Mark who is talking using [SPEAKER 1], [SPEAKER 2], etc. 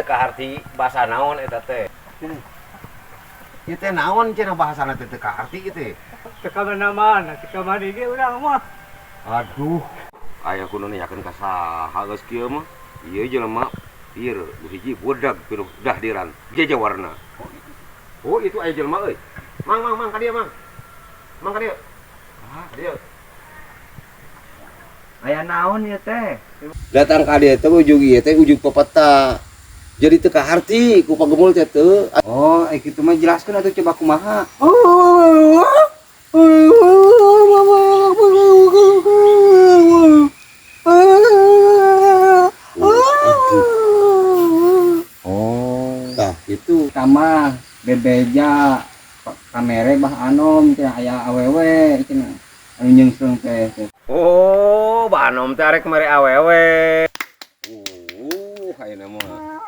[SPEAKER 1] kaharti bahasa naon eta teh? Ieu teh naon cenah bahasana teh teu kaharti ieu teh?
[SPEAKER 2] Teka mana-mana, teka mana ge urang mah.
[SPEAKER 1] Aduh, aya kudu nanyakeun ka saha geus kieu mah? Ieu jelema ieu hiji budak pinuh dahdiran, jajawarna. Oh, itu aya jelema euy. Mang ka dieu, Mang. Mang ka dieu. Ah, ka dieu.
[SPEAKER 2] Aya naon ieu teh?
[SPEAKER 1] Datang ka dieu teh ujug ieu teh ujug pepeta. Jadi teu kaharti ku pagemul teh teu.
[SPEAKER 2] Oh, kitu mah jelaskeun atuh coba kumaha.
[SPEAKER 1] Tah itu
[SPEAKER 2] Kamah bebeja kamere bah anom teh aya awewe cenah. Anu nyeungsreung teh.
[SPEAKER 1] oh, banom teh arek mere awewe. Ayeuna mah